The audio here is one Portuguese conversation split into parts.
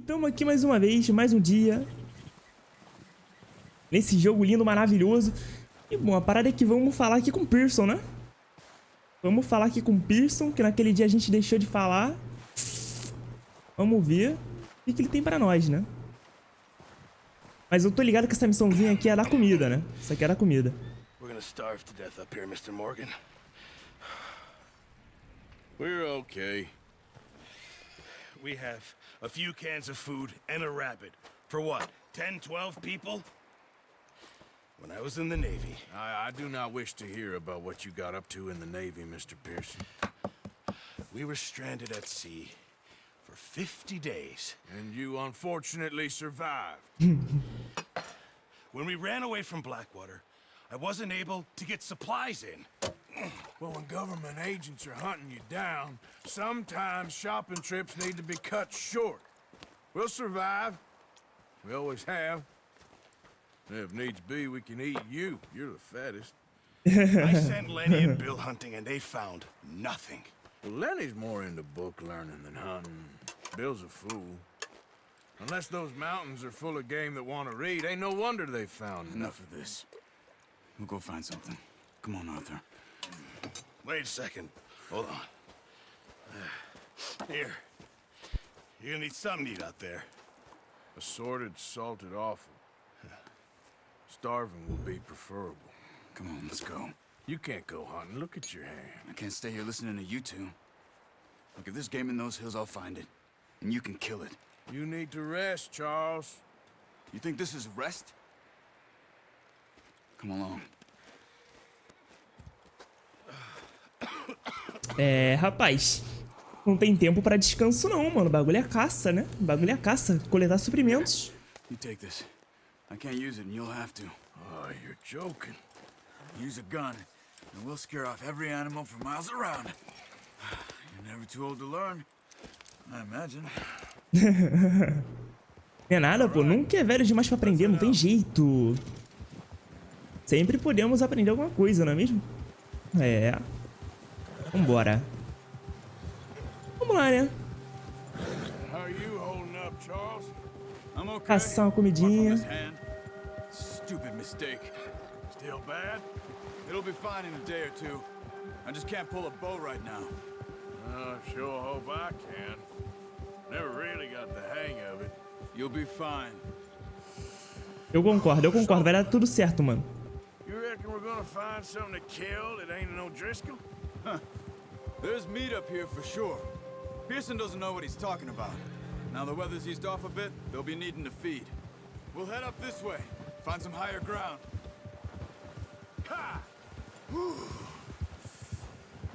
Estamos aqui mais uma vez, mais um dia. Nesse jogo lindo, maravilhoso. E bom, a parada é que vamos falar aqui com o Pearson, né? Vamos falar aqui com o Pearson, que naquele dia a gente deixou de falar. Vamos ver o que ele tem pra nós, né? Mas eu tô ligado que essa missãozinha aqui é da comida, né? Isso aqui é da comida. We're gonna starve to death up here, Mr. Morgan. We're okay. We have a few cans of food and a rabbit. For what, 10, 12 people? When I was in the Navy... I do not wish to hear about what you got up to in the Navy, Mr. Pearson. We were stranded at sea for 50 days. And you unfortunately survived. When we ran away from Blackwater, I wasn't able to get supplies in. Well, when government agents are hunting you down, sometimes shopping trips need to be cut short. We'll survive. We always have. And if needs be, we can eat you. You're the fattest. I sent Lenny and Bill hunting, and they found nothing. Well, Lenny's more into book learning than hunting. Bill's a fool. Unless those mountains are full of game that want to read, ain't no wonder they found Enough of this. We'll go find something. Come on, Arthur. Wait a second. Hold on. Here. You're gonna need something to eat out there. Assorted, salted offal. Starving will be preferable. Come on, let's go. You can't go hunting. Look at your hand. I can't stay here listening to you two. Look, if there's game in those hills, I'll find it. And you can kill it. You need to rest, Charles. You think this is rest? Come along. Rapaz, não tem tempo pra descanso não, mano. O bagulho é caça, né? O bagulho é caça, coletar suprimentos. You take this. I can't use it, and you'll have to. Oh, you're joking. Use a gun, and we'll scare off every animal for miles around. You're never too old to learn, I imagine. Não é nada, pô. Nunca é velho demais pra aprender, não tem jeito. Sempre podemos aprender alguma coisa, não é mesmo? Vambora. Vamos lá, né? How are you holding up, Charles? I'm okay. Caçar uma comidinha. Stupid mistake. Still bad? It'll be fine in a day or two. I just can't pull a bow right now. Sure hope I can. Never really got the hang of it. You'll be fine. Eu concordo. Vai dar tudo certo, mano. You reckon we're gonna find something to kill that ain't no Driscoll? Huh. There's meat up here for sure. Pearson doesn't know what he's talking about. Now the weather's eased off a bit, they'll be needing to feed. We'll head up this way, find some higher ground. Ha! Whew.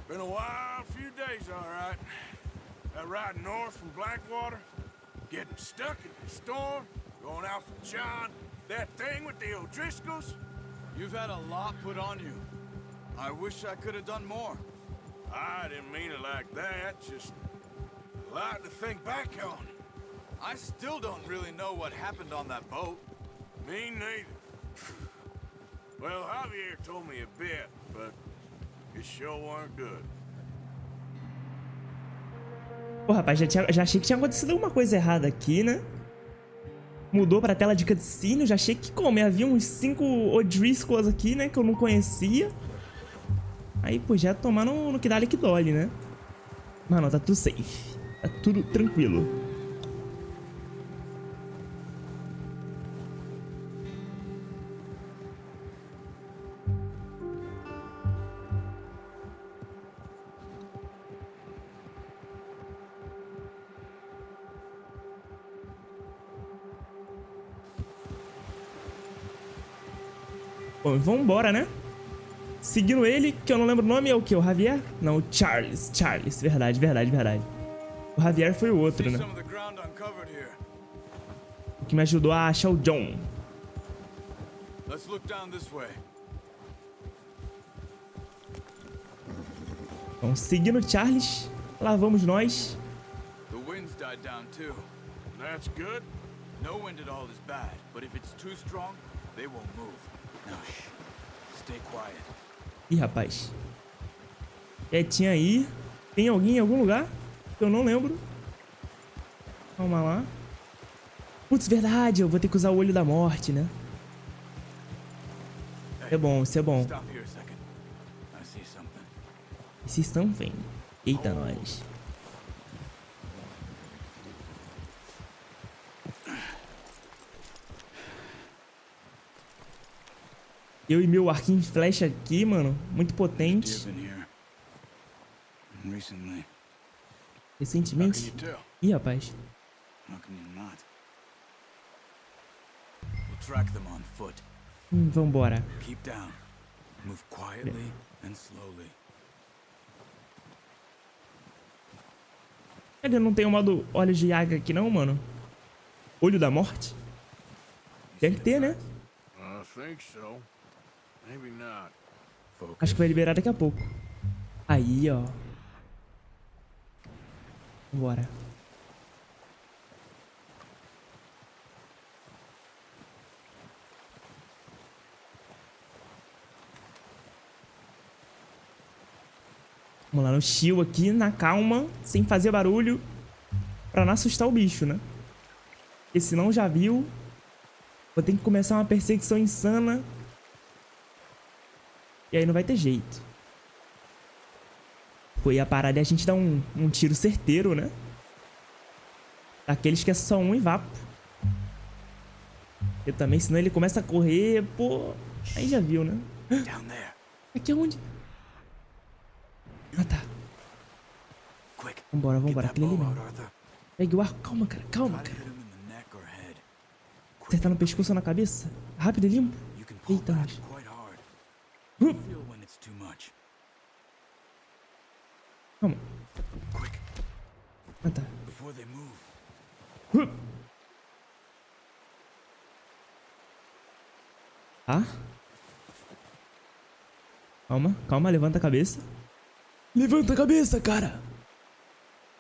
Been a wild few days, all right. That ride north from Blackwater, getting stuck in the storm, going out for John, that thing with the O'Driscolls. You've had a lot put on you. I wish I could have done more. I didn't mean it like that, just a lot to think back on. I still don't really know what happened on that boat. Me neither. Well, Javier told me a bit, but it sure weren't good. Pô, rapaz, já achei que tinha acontecido alguma coisa errada aqui, né? Mudou pra tela de cutscene, eu já achei que como? Havia uns 5 O'Driscolls aqui, né? Que eu não conhecia. Aí, pô, já tomar no que dá que dole, né? Mas não, tá tudo safe. Tá tudo tranquilo. Bom, vambora, né? Seguindo ele, que eu não lembro o nome, é o que? O Javier? Não, o Charles. Verdade. O Javier foi o outro, né? O que me ajudou a achar o John. Então, seguindo o Charles, lá vamos nós. That's good. No wind at all is bad, but if it's too strong, they won't move. Now, shh. Stay quiet. Ih, rapaz. Quietinho aí. Tem alguém em algum lugar? Que eu não lembro. Calma lá. Putz, verdade, eu vou ter que usar o olho da morte, né? Isso é bom, isso é bom. Stop here a second. I see something. Esses estão vendo. Eita, nós. Eu e meu arquinho de flecha aqui, mano. Muito potente. Recently. Recentemente. Ih, rapaz. How can you not? We'll track them on foot. Vambora. Keep down. Move quietly and slowly. Ele não tem o modo olhos de águia aqui não, mano? Olho da morte? Tem que ter, né? I think so. Maybe not. Acho que vai liberar daqui a pouco. Aí, ó. Bora. Vamos lá no chill aqui, na calma, sem fazer barulho, pra não assustar o bicho, né? Porque senão já viu, vou ter que começar uma perseguição insana. E aí não vai ter jeito. Foi a parada é a gente dar um tiro certeiro, né? Daqueles que é só um e vapo. Porque também, senão ele começa a correr, pô... Aí já viu, né? Down there. Aqui é onde? Ah, tá. Quick. Vambora, Get vambora. that Aquele ali bow mesmo. out, Arthur. Pegue o arco. Calma, cara. Calma, Try to cara. hit him in the neck or head. Acertar no pescoço ou na cabeça? Rápido e limpo. You can pull Eita, back nós. quite hard. Feel when it's too much. Calma. Quick, Ah, tá. before they move. Tá. Calma, calma. Levanta a cabeça. Levanta a cabeça, cara.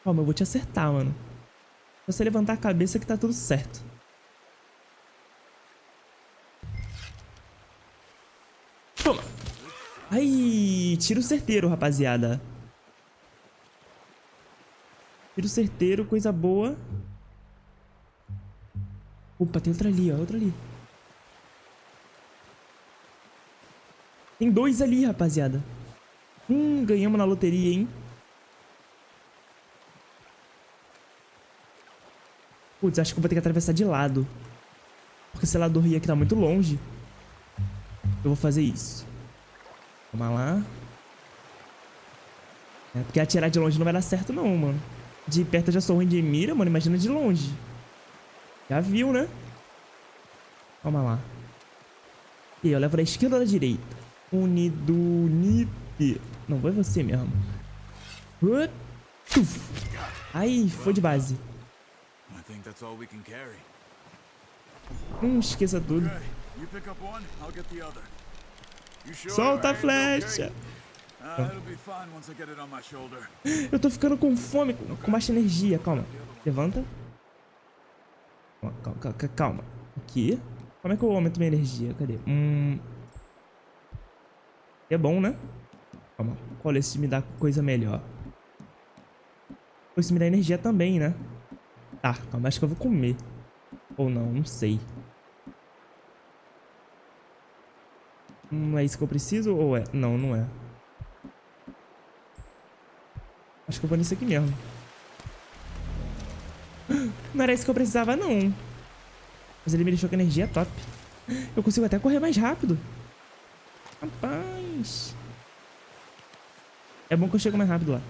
Calma, eu vou te acertar, mano. Se você levantar a cabeça que tá tudo certo. Toma. Ai, tiro certeiro, rapaziada. Tiro certeiro, coisa boa. Opa, tem outra ali, ó. Outra ali. Tem dois ali, rapaziada. Ganhamos na loteria, hein? Putz, acho que eu vou ter que atravessar de lado. Porque esse lado do rio aqui tá muito longe. Eu vou fazer isso. Vamos lá. É, porque atirar de longe não vai dar certo não, mano. De perto eu já sou ruim de mira, mano. Imagina de longe. Já viu, né? Vamos lá. E aí, eu levo da esquerda ou da direita? Unido, nip. Não, foi você mesmo. Aí, foi de base. I think that's all we can carry. Esqueça tudo. Okay, you pick up one, I'll get the other. You sure Solta a your hand's flecha. It'll be fine once I get it on my shoulder. Eu tô ficando com fome, com baixa energia. Calma. Levanta. Calma, calma. Aqui. Como é que eu aumento minha energia? Cadê? É bom, né? Calma. Qual esse me dá coisa melhor? Esse me dá energia também, né? Tá, calma. Acho que eu vou comer. Ou não, não sei. É isso que eu preciso ou é? Não, não é. Acho que eu vou nisso aqui mesmo. Não era isso que eu precisava, não. Mas ele me deixou com energia top. Eu consigo até correr mais rápido. Rapaz. É bom que eu chego mais rápido lá.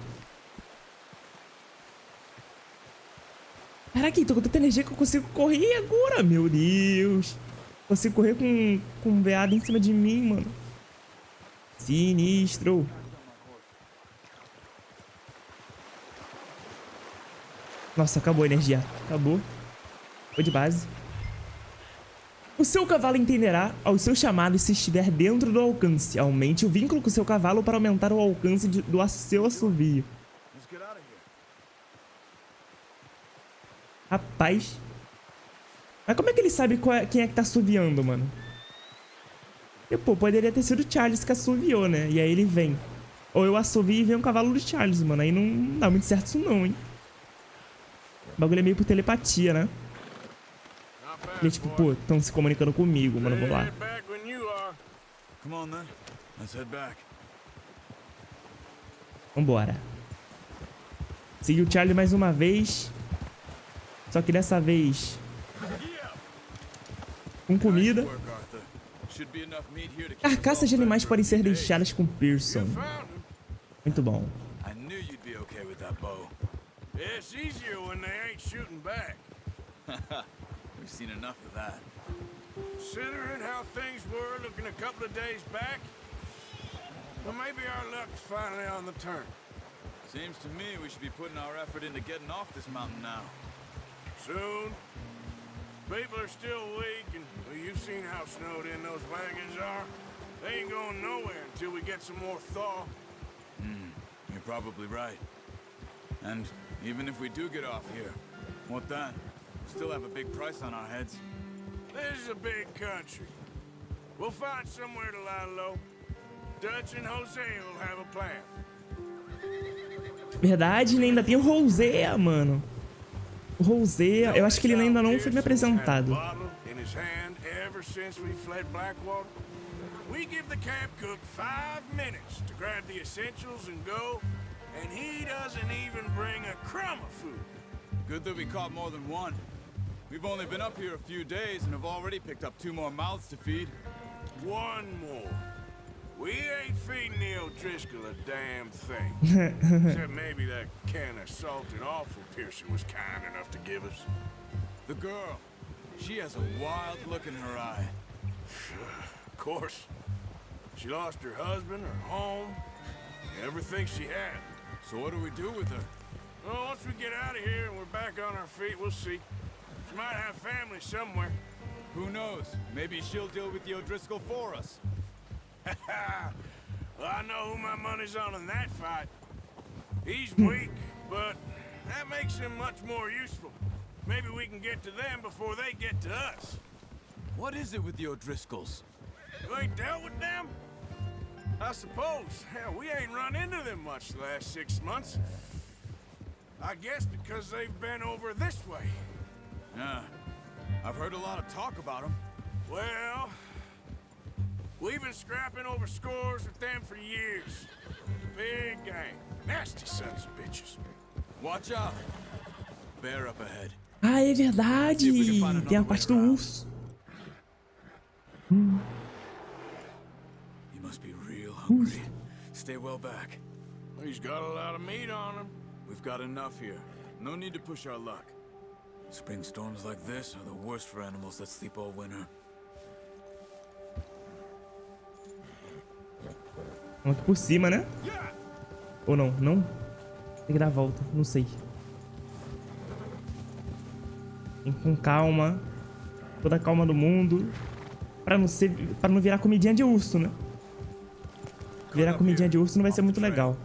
Caraca, tô com tanta energia que eu consigo correr agora. Meu Deus. Consigo correr com um veado em cima de mim, mano. Sinistro. Nossa, acabou a energia. Acabou. Foi de base. O seu cavalo entenderá ao seu chamado se estiver dentro do alcance. Aumente o vínculo com o seu cavalo para aumentar o alcance do seu assovio. Let's get out of here. Rapaz. Mas como é que ele sabe quem é que tá assoviando, mano? E, pô, poderia ter sido o Charles que assoviou, né? E aí ele vem. Ou eu assovio e vem um cavalo do Charles, mano. Aí não dá muito certo isso não, hein? O bagulho é meio por telepatia, né? Ele tipo, pô, estão se comunicando comigo, mano, eu vou lá. Head back when you are. Come on then. Let's head back. Vambora. Segui o Charlie mais uma vez. Só que dessa vez com comida. Nice work, Arthur. Should be enough meat here to keep us Carcaças all de fed animais for a podem few ser days. deixadas com Pearson. Found him. Muito bom. I knew you'd be okay with that bow. Yeah, it's easier when they ain't shooting back. We've seen enough of that. Considering how things were looking a couple of days back, well, maybe our luck's finally on the turn. Seems to me we should be putting our effort into getting off this mountain now. Soon. People are still weak, and well, you've seen how snowed in those wagons are. They ain't going nowhere until we get some more thaw. You're probably right. And even if we do get off here, what then? We still have a big price on our heads. This is a big country. We'll find somewhere to lie low. Dutch and Jose will have a plan. Verdade, né? Ainda tem o Rosea, mano. O Rosea, eu acho que ele ainda não foi me apresentado. In his hand ever since we fled Blackwater. We give the camp cook 5 minutes to grab the essentials and go, and he doesn't even bring a crumb of food. Good that we caught more than one. We've only been up here a few days and have already picked up 2 more mouths to feed. One more. We ain't feeding the O'Driscoll a damn thing. Except maybe that can of salted offal Pearson was kind enough to give us. The girl, she has a wild look in her eye. Of course. She lost her husband, her home, everything she had. So what do we do with her? Well, once we get out of here and we're back on our feet, we'll see. She might have family somewhere. Who knows? Maybe she'll deal with the O'Driscoll for us. Well, I know who my money's on in that fight. He's weak, but that makes him much more useful. Maybe we can get to them before they get to us. What is it with the O'Driscolls? You ain't dealt with them? I suppose. Hell, we ain't run into them much the last 6 months. I guess because they've been over this way. Yeah, I've heard a lot of talk about them. Well, we've been scrapping over scores with them for years. Big gang. Nasty sons of bitches. Watch out. Bear up ahead. Ah, é verdade! Tem a parte do urso. You must be real hungry. Stay well back. He's got a lot of meat on him. We've got enough here. No need to push our luck. Spring storms like this are the worst for animals that sleep all winter. Vamos aqui por cima, né? Ou não? Não? Tem que dar a volta, não sei. Tem com calma. Toda a calma do mundo. Pra não virar comidinha de urso, né? Virar comidinha de urso não vai ser muito legal.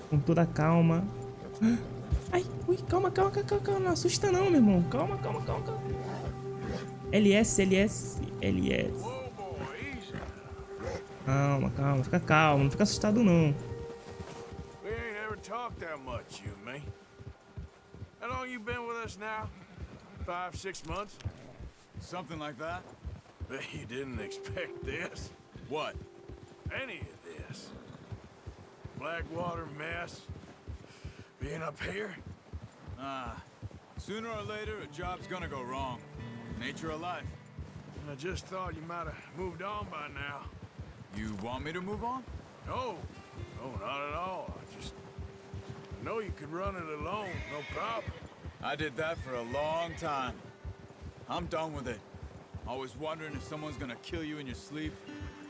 Com toda a calma. Ai, ui, calma, calma, calma, calma. Não assusta não, meu irmão. Calma, calma, calma, calma. LS, LS, LS. Oh boy, easy. Calma, calma. Fica calmo. Não fica assustado, não. We ain't ever talked that much, you and me. How long you been with us now? 5, 6 months? Something like that? Bet you didn't expect this. What? Any of this. Blackwater mess. Being up here? Sooner or later, a job's gonna go wrong. Nature of life. I just thought you might have moved on by now. You want me to move on? No, no, not at all. I just know you could run it alone, no problem. I did that for a long time. I'm done with it. Always wondering if someone's gonna kill you in your sleep.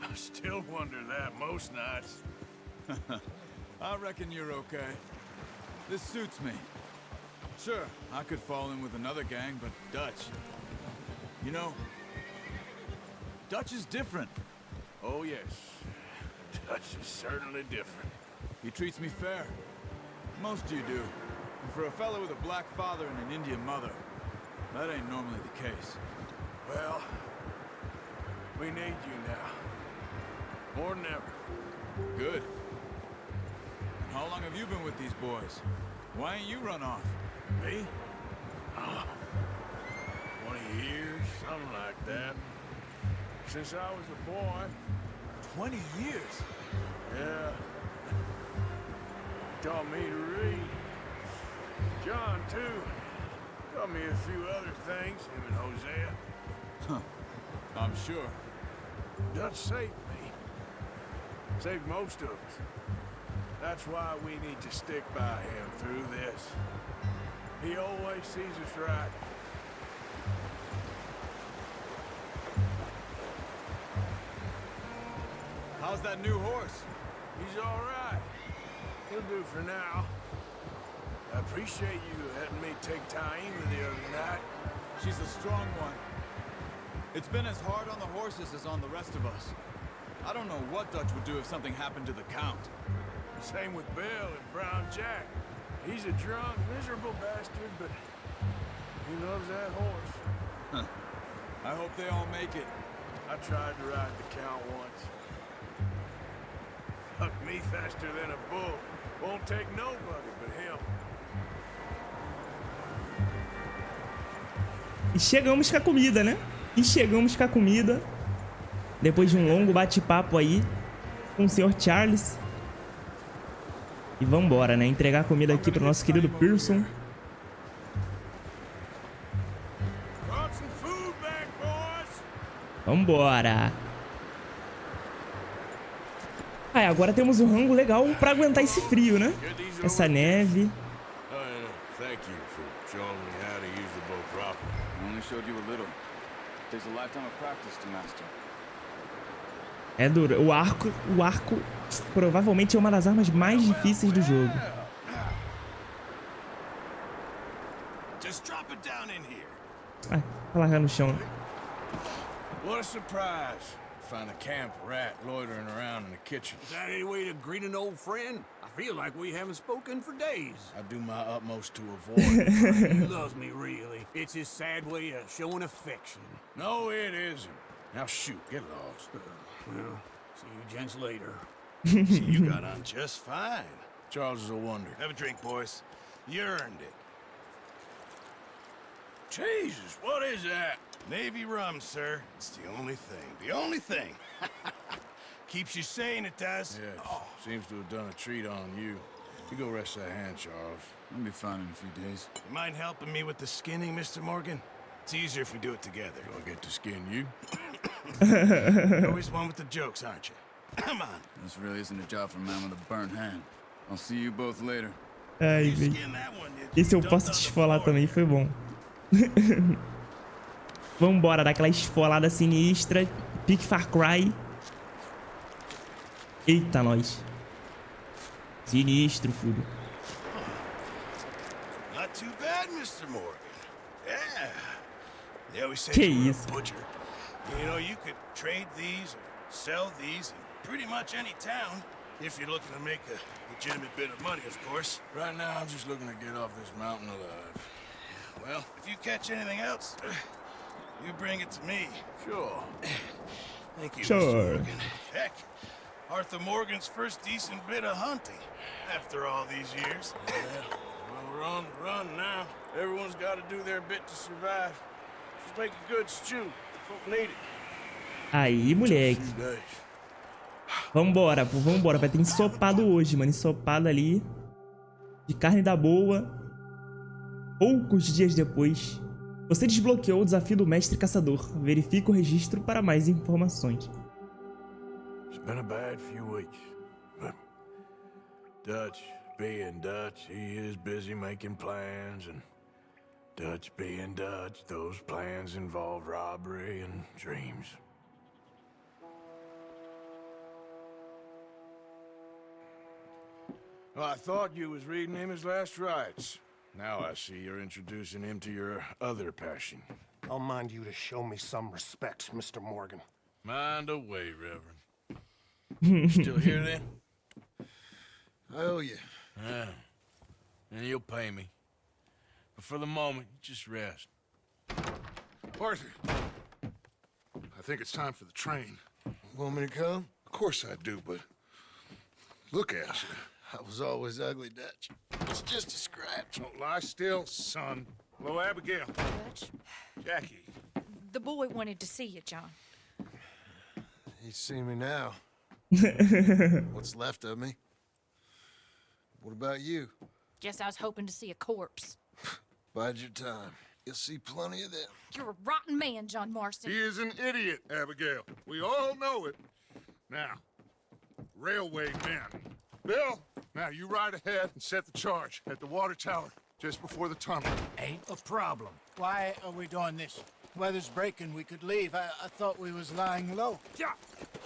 I still wonder that most nights. I reckon you're okay. This suits me. Sure, I could fall in with another gang, but Dutch... You know, Dutch is different. Oh, yes. Dutch is certainly different. He treats me fair. Most of you do. And for a fellow with a black father and an Indian mother, that ain't normally the case. Well, we need you now. More than ever. Good. How How long have you been with these boys? Why ain't you run off? Me? 20 years, something like that. Since I was a boy. 20 years? Yeah. Taught me to read. John, too. Taught me a few other things, him and Hosea. Huh. I'm sure. Dutch saved me. Saved most of us. That's why we need to stick by him through this. He always sees us right. How's that new horse? He's all right. He'll do for now. I appreciate you letting me take Taima the other night. She's a strong one. It's been as hard on the horses as on the rest of us. I don't know what Dutch would do if something happened to the Count. Same with Bill and Brown Jack. He's a drunk, miserable bastard, but he loves that horse. Huh. I hope they all make it. I tried to ride the Count once. Hucked me faster than a bull. Won't take nobody but him. E chegamos com a comida, né? E chegamos com a comida. Depois de um longo bate-papo aí com o Sr. Charles. E vambora, né? Entregar a comida aqui pro nosso querido Pearson. Vambora. Ah, agora temos um rango legal pra aguentar esse frio, né? Essa neve. Thank you for showing me how to use the bow properly. I only showed you a little. Takes a lifetime of practice to master. É duro. O arco provavelmente é uma das armas mais difíceis do jogo. Just drop it down in here. Ah, vai largar no chão. What a surprise. Find a camp rat loitering around in the kitchen. Is that any way to greet an old friend? I feel like we haven't spoken for days. I do my utmost to avoid it. He loves me, really. It's his sad way of showing affection. No, it isn't. Now shoot, get lost. Well, see you gents later. See, you got on just fine. Charles is a wonder. Have a drink, boys. You earned it. Jesus, what is that? Navy rum, sir. It's the only thing. The only thing. Keeps you sane, it does. Yeah, seems to have done a treat on you. You go rest that hand, Charles. I'll be fine in a few days. You mind helping me with the skinning, Mr. Morgan? It's easier if we do it together. Do I get to skin you? You're always one with the jokes, aren't you? Come on. This really isn't a job for a man with a burnt hand. I'll see you both later. Ai, You velho. skin that one, you Esse eu dumped posso on the desfolar floor. também, foi bom. Vambora, dar aquela esfolada sinistra. Pique Far Cry. Eita, nós. Sinistro, filho. Not too bad, Mr. Morgan. Yeah. They always say Que you were isso? a butcher. You know, you could trade these or sell these in pretty much any town if you're looking to make a legitimate bit of money, of course. Right now, I'm just looking to get off this mountain alive. Well, if you catch anything else, you bring it to me. Sure. Thank you, Sure. Mr. Morgan. Heck, Arthur Morgan's first decent bit of hunting after all these years. Well, we're on the run now. Everyone's got to do their bit to survive. Just make a good stew. Folk need it. Aí, moleque. Few days. Vambora, pô, vambora. Vai ter ensopado hoje, mano. Ensopado ali. De carne da boa. Poucos dias depois. Você desbloqueou o desafio do mestre caçador. Verifique o registro para mais informações. It's been a bad few weeks, but Dutch being Dutch, he is busy making plans, and Dutch being Dutch, those plans involve robbery and dreams. Well, I thought you was reading him his last rites. Now I see you're introducing him to your other passion. I'll mind you to show me some respect, Mr. Morgan. Mind away, Reverend. Still here then? I owe you. Yeah. And you'll pay me. But for the moment, just rest. Arthur, I think it's time for the train. Want me to come? Of course I do, but look at you. I was always ugly, Dutch. It's just a scratch. Don't lie still, son. Hello, Abigail. Dutch, Jackie. the boy wanted to see you, John. He's seen me now. What's left of me? What about you? Guess I was hoping to see a corpse. Bide your time. You'll see plenty of them. You're a rotten man, John Marston. He is an idiot, Abigail. We all know it. Now, railway men. Bill, now you ride ahead and set the charge at the water tower just before the tunnel. Ain't a problem. Why are we doing this? Weather's breaking. We could leave. I thought we was lying low. Yeah,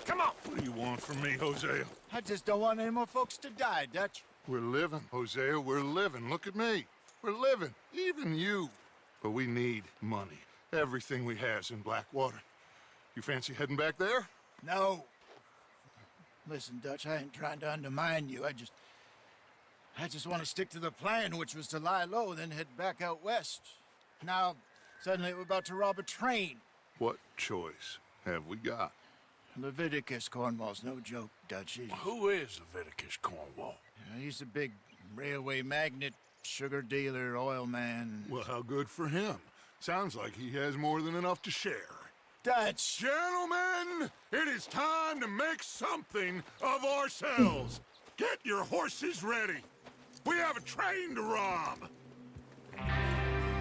come on. What do you want from me, Hosea? I just don't want any more folks to die, Dutch. We're living, Hosea. We're living. Look at me. We're living. Even you. But we need money. Everything we has in Blackwater. You fancy heading back there? No. Listen, Dutch, I ain't trying to undermine you. I just want to stick to the plan, which was to lie low, then head back out west. Now, suddenly we're about to rob a train. What choice have we got? Leviticus Cornwall's no joke, Dutch. Who is Leviticus Cornwall? He's a big railway magnate, sugar dealer, oil man. Well, how good for him. Sounds like he has more than enough to share. Dutch! Gentlemen, it is time to make something of ourselves. Get your horses ready. We have a train to rob.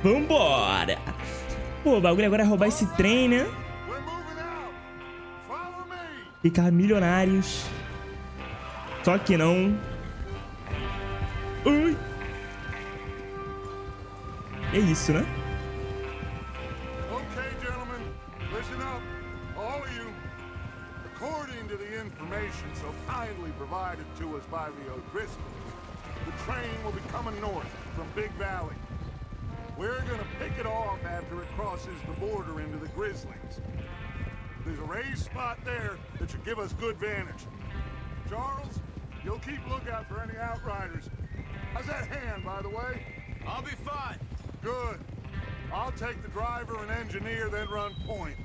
Vambora! Pô, o bagulho agora é roubar esse trem, né? We're moving out. Follow me. Ficar milionários. Só que não. Ui! É isso, né? Okay, gentlemen, listen up. All of you. According to the information so kindly provided to us by the O'Driscolls, the train will be coming north from Big Valley. We're gonna pick it off after it crosses the border into the Grizzlies. There's a raised spot there that should give us good vantage. Charles, you'll keep lookout for any outriders. How's that hand, by the way? I'll be fine. Good. I'll take the driver and engineer, then run point.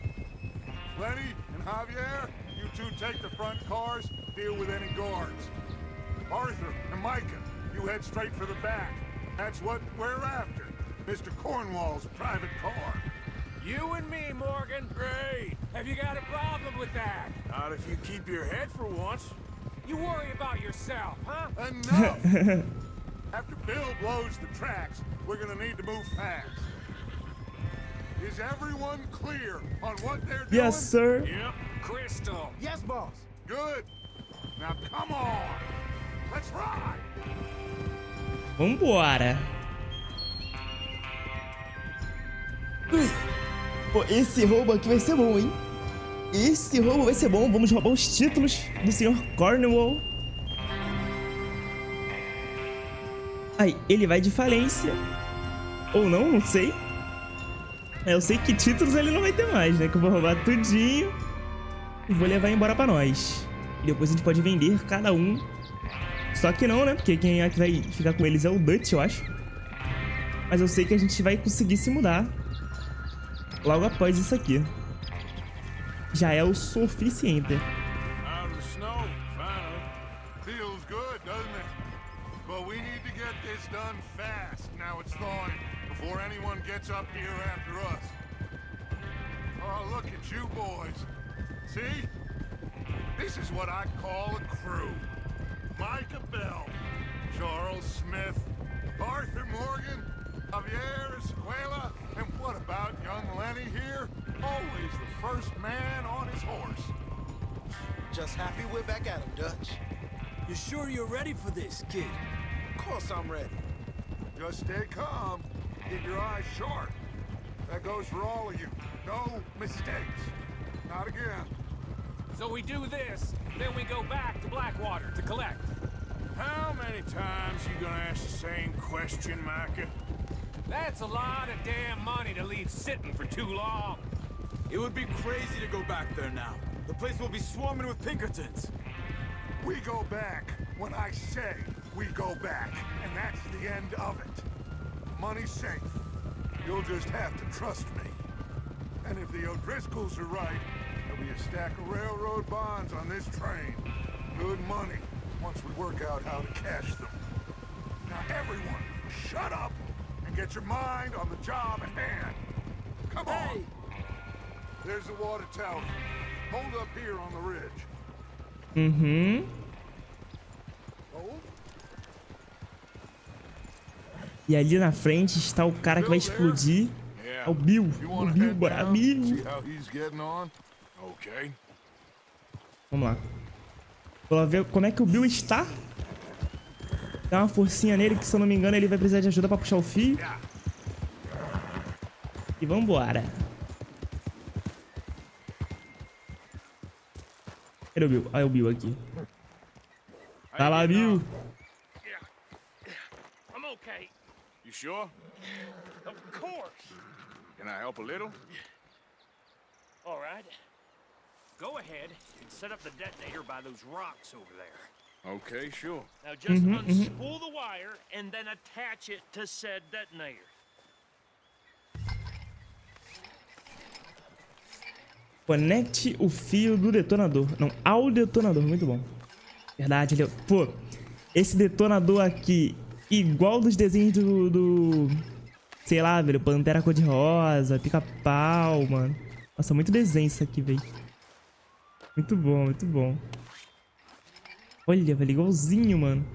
Lenny and Javier, you two take the front cars, deal with any guards. Arthur and Micah, you head straight for the back. That's what we're after. Mr. Cornwall's private car. You and me, Morgan. Great. Have you got a problem with that? Not if you keep your head for once. You worry about yourself, huh? Enough! After Bill blows the tracks, we're gonna need to move fast. Is everyone clear on what they're doing? Yes, sir. Yep. Crystal. Yes, boss. Good. Now come on. Let's ride. Vambora! Pô, esse roubo aqui vai ser bom, hein? Esse roubo vai ser bom. Vamos roubar os títulos do Sr. Cornwall. Aí, ele vai de falência. Ou não, não sei. Eu sei que títulos ele não vai ter mais, né? Que eu vou roubar tudinho e vou levar embora pra nós. E depois a gente pode vender cada um. Só que não, né? Porque quem é que vai ficar com eles é o Dutch, eu acho. Mas eu sei que a gente vai conseguir se mudar logo após isso aqui. Já é o suficiente. Out of the snow, finally. Feels good, doesn't it? But we need to get this done fast. Now it's thawing, before anyone gets up here after us. Oh, look at you boys. See? This is what I call a crew. Micah Bell, Charles Smith, Arthur Morgan, Javier Escuela, and what about young Lenny here? Always the first man on his horse. Just happy we're back at him, Dutch. You sure you're ready for this, kid? Of course I'm ready. Just stay calm. Keep your eyes sharp. That goes for all of you. No mistakes. Not again. So we do this, then we go back to Blackwater to collect. How many times you gonna ask the same question, Micah? That's a lot of damn money to leave sitting for too long. It would be crazy to go back there now. The place will be swarming with Pinkertons. We go back when I say we go back, and that's the end of it. Money's safe. You'll just have to trust me. And if the O'Driscolls are right, there'll be a stack of railroad bonds on this train. Good money, once we work out how to cash them. Now everyone, shut up and get your mind on the job at hand. Come on. There's the water tower. Hold up here on the ridge. Uhum. E ali na frente está o cara que vai explodir. É o Bill. O Bill, bora, Bill. Vamos lá. Vamos ver como é que o Bill está. Dá uma forcinha nele, que se eu não me engano ele vai precisar de ajuda pra puxar o fio. E vambora. Cadê o Bill? Ah, é o Bill aqui. Tá lá, Bill. I'm okay. You sure? Of course. Can I help a little? All right. Go ahead and set up the detonator by those rocks over there. Okay, sure. Now just unspool the wire and then attach it to said detonator. Conecte o fio do detonador. Não, ao detonador. Muito bom. Verdade, ele... Pô, esse detonador aqui, igual dos desenhos do... Sei lá, velho, Pantera Cor-de-Rosa, Pica-Pau, mano. Nossa, muito desenho isso aqui, velho. Muito bom, muito bom. Olha, velho, igualzinho, mano.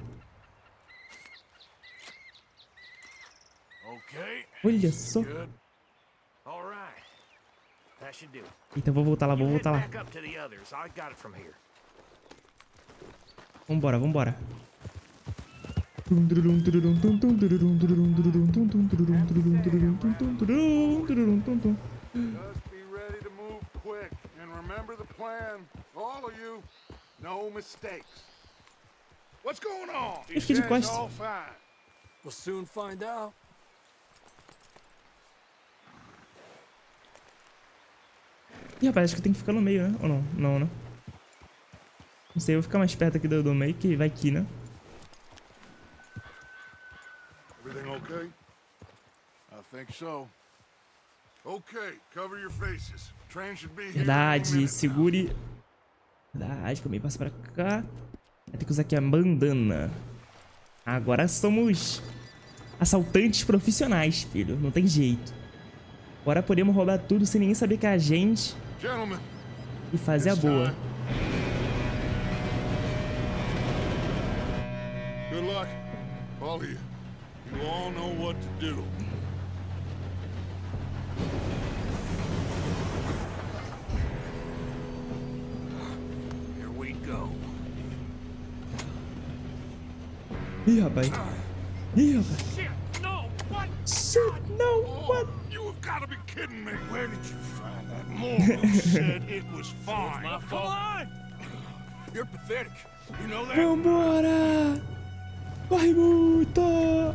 Olha só. Eita, vou voltar lá, vou voltar lá. Vambora, vambora. Eu fiquei de costas. We'll soon find out. Ih, rapaz, acho que tem que ficar no meio, né? Ou não? Não, né? Não sei, eu vou ficar mais perto aqui do meio, que vai aqui, né? Everything okay? I think so. Okay, cover your faces. Train should be here. Verdade, segure. Verdade, como passa pra cá. Vai ter que usar aqui a bandana. Agora somos assaltantes profissionais, filho. Não tem jeito. Agora podemos roubar tudo sem ninguém saber que é a gente. E fazer a boa. Good luck. All of you. You all know what to do. Here we go. Ih, rapaz. Ih, rapaz. Shit, no, what? Shit, no, what? You have got to be kidding me. Where did you find that? Morgan said it was fine. My fault. Come on! You're pathetic. You know that? Vambora! Corre muito!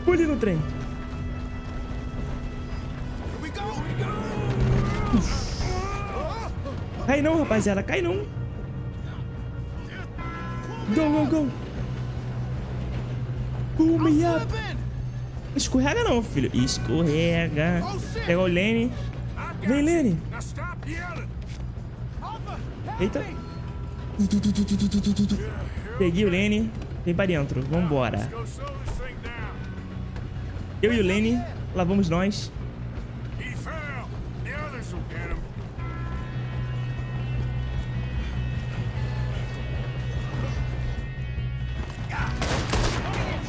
Pule no trem. Cai não, rapaziada. Cai não. Go, go, go. Pull me up. Escorrega não, filho. Escorrega. Pega o Lenny. Vem, Lenny. Eita. Peguei o Lenny. Vem pra dentro. Vambora. Eu e o Lenny. Lá vamos nós.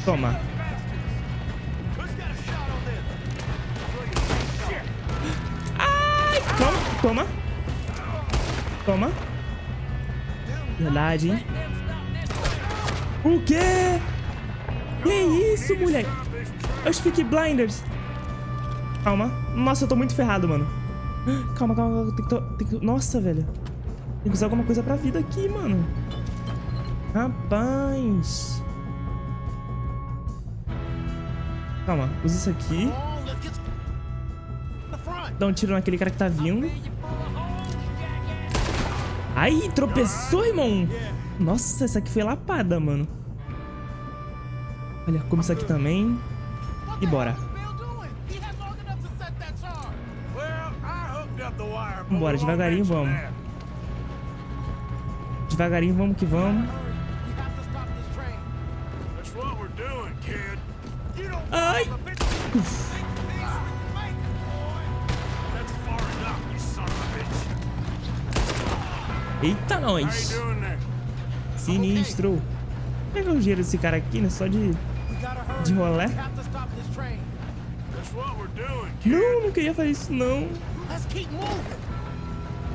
Toma. Ai, toma. Toma. Verdade, hein? O quê? Que isso, moleque? É os Peaky Blinders. Calma. Nossa, eu tô muito ferrado, mano. Calma, calma. Tem que... Nossa, velho. Tem que usar alguma coisa pra vida aqui, mano. Rapaz. Calma, usa isso aqui. Dá um tiro naquele cara que tá vindo. Ai, tropeçou, irmão. Nossa, essa aqui foi lapada, mano. Olha, como isso aqui também. E bora. Vambora, devagarinho, vamos. Devagarinho, vamos que vamos. That's what we're doing, kid. Ai! That's far enough, you son of a bitch. Eita, How nós! you doing there? Sinistro. Pega o dinheiro desse cara aqui, né? Só de rolé. That's what we're doing, kid. Não, não queria fazer isso, não.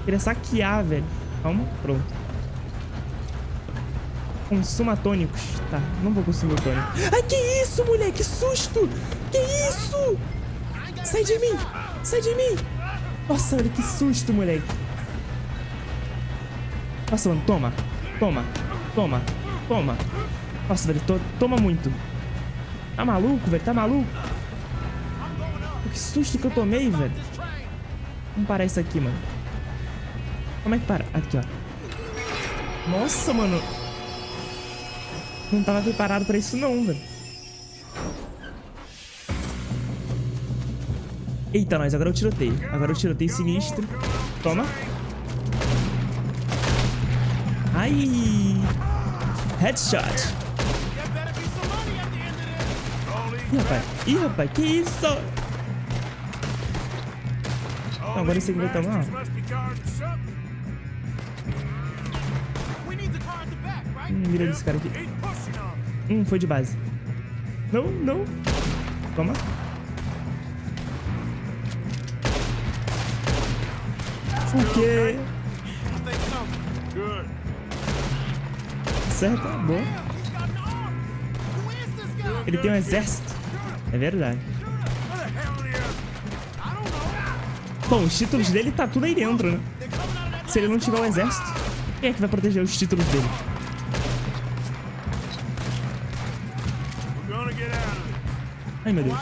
Queria saquear, velho. Calma, pronto. Consuma tônicos. Tá, não vou consumir o tônico. Ai, que isso, mulher? Que susto! Que isso? Sai de mim! Sai de mim! Nossa, velho, que susto, moleque. Nossa, mano, toma. Toma. Toma. Toma. Nossa, velho, toma muito. Tá maluco, velho? Tá maluco? Que susto que eu tomei, velho. Vamos parar isso aqui, mano. Como é que para? Aqui, ó. Nossa, mano. Não tava preparado pra isso não, velho. Eita, nós. Agora eu tiroteio. Agora eu tiroteio sinistro. Toma. Ai. Headshot. Ih, rapaz. Ih, rapaz. Que isso? Não, agora esse aqui vai tomar. Mira desse cara aqui. Foi de base. Não, não. Toma. O quê? Certo? Boa. Ele tem um exército. É verdade. Bom, os títulos dele tá tudo aí dentro, né? Se ele não tiver o exército, quem é que vai proteger os títulos dele? Ai, meu Deus.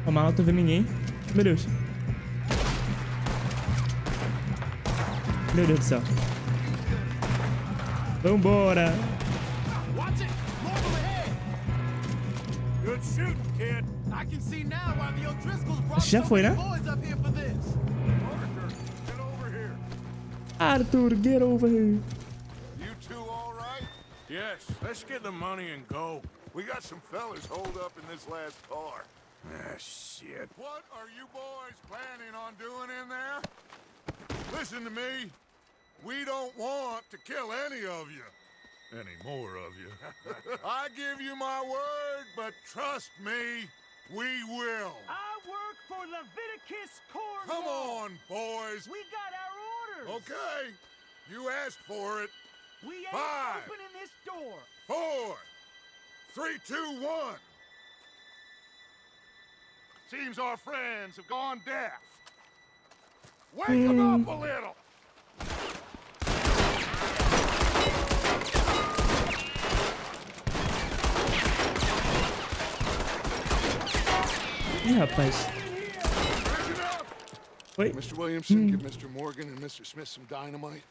Calma, eu não tô vendo ninguém. Meu Deus. Meu Deus do céu. Vambora. Já foi, né? Arthur, get over here. You two all right? Yes, let's get the money and go. We got some fellas holed up in this last car. Ah, shit. What are you boys planning on doing in there? Listen to me. We don't want to kill any of you. Any more of you. I give you my word, but trust me, we will. I work for Leviticus Corps. Come on, boys. We got our orders. Okay. You asked for it. We ain't 5, opening this door. 4, 3, 2, 1. Seems our friends have gone deaf. Wake them up a little. Ih, rapaz. Oi? Mr. Williamson, give Mr. Morgan and Mr. Smith some dynamite.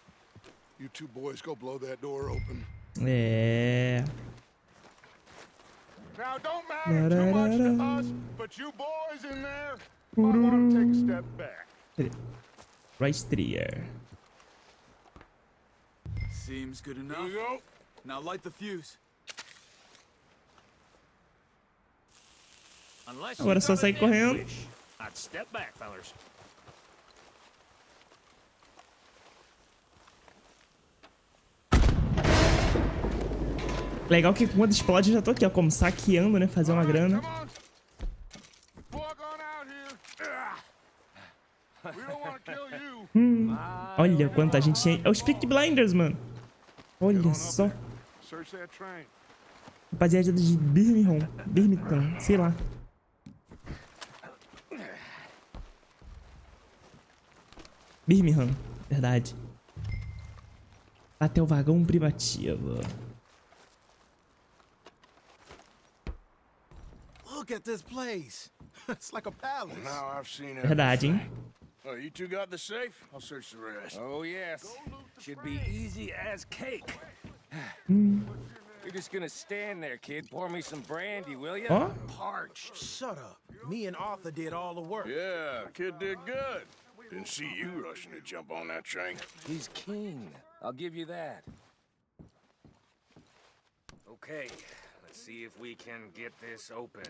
You two boys go blow that door open. É. Now, don't matter too much to us, but you boys in there might want to take a step back. Right there. Seems good enough. Here you go. Now light the fuse. Unless Agora é só sair correndo. I'd step back, fellas. Legal que quando explode eu já tô aqui, ó, como saqueando, né? Fazer uma grana. Olha quanta gente tinha. É os Peaky Blinders, mano. Olha só. Rapaziada de Birmingham, sei lá. Birmingham, verdade. Até o vagão privativo. Look at this place. It's like a palace. Now I've seen it. Verdade, hein? Oh, you two got the safe? I'll search the rest. Oh, yes. Should be easy as cake. You're just gonna stand there, kid. Pour me some brandy, will you? Ó. Parched. Shut up. Me and Arthur did all the work. Yeah, kid did good. Didn't see you rushing to jump on that train. He's keen. I'll give you that. Okay, let's see if we can get this open.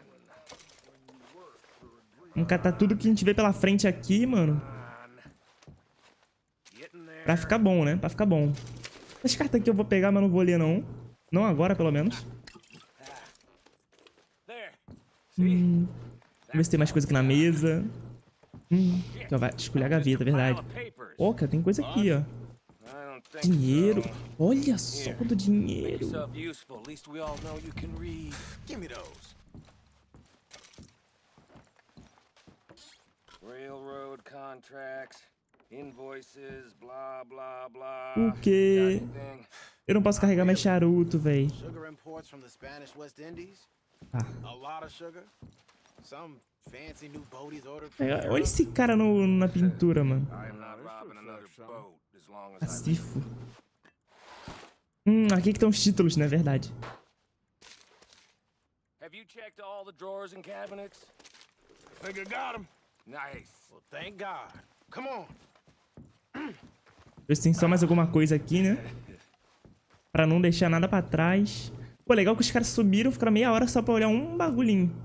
Vamos catar tudo que a gente vê pela frente aqui, mano. Pra ficar bom, né? Pra ficar bom. Essas cartas aqui eu vou pegar, mas não vou ler, não. Não agora, pelo menos. Vamos ver se tem mais coisa aqui na mesa. Então vai escolher a gaveta, verdade. Ó, cara, tem coisa aqui, ó. Dinheiro. Olha só do dinheiro. Railroad contracts, invoices, blá blá blá. O quê? Eu não posso carregar mais charuto, véi. Olha esse cara na pintura, mano. Pacifo. Aqui que estão os títulos, né? Verdade. Have you checked all the drawers and cabinets? Think I got him. Nice. Well, thank God. Come on. Ver se tem só mais alguma coisa aqui, né? Pra não deixar nada pra trás. Pô, legal que os caras subiram, ficaram meia hora só pra olhar um bagulhinho.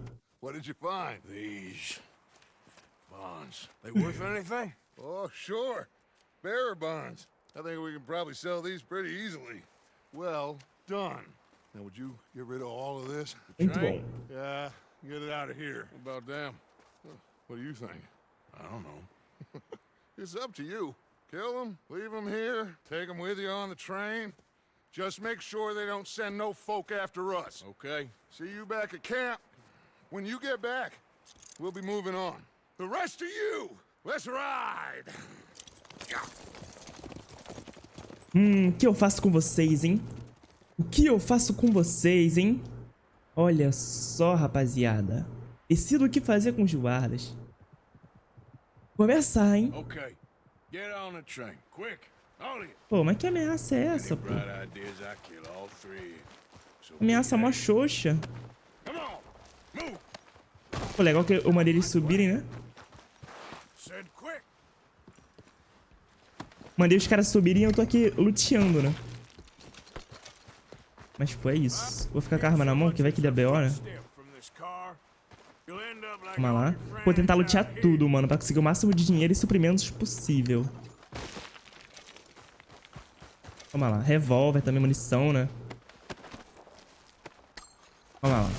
What did you find? These bonds. They worth anything? Oh, sure. Bearer bonds. I think we can probably sell these pretty easily. Well done. Now, would you get rid of all of this? Muito bom. Yeah, get it out of here. What about them? What do you think? I don't know. It's up to you. Kill them, leave them here, take them with you on the train. Just make sure they don't send no folk after us. Okay. See you back at camp. When you get back, we'll be moving on. The rest of you, let's ride. O que eu faço com vocês, hein? O que eu faço com vocês, hein? Olha só, rapaziada. Decido o que fazer com os guardas. Começar, hein? Okay. Get on the train, quick. All of you. Pô, mas que ameaça é essa, pô? Ameaça mó xoxa. Come on. Move. Pô, legal que eu mandei eles subirem, né? Said quick. Mandei os caras subirem e eu tô aqui luteando, né? Mas, pô, é isso. Vou ficar com a arma na mão, que vai que dá B.O., né? Vamos lá. Vou tentar lutear tudo, mano, pra conseguir o máximo de dinheiro e suprimentos possível. Vamos lá. Revólver, também munição, né? Vamos lá.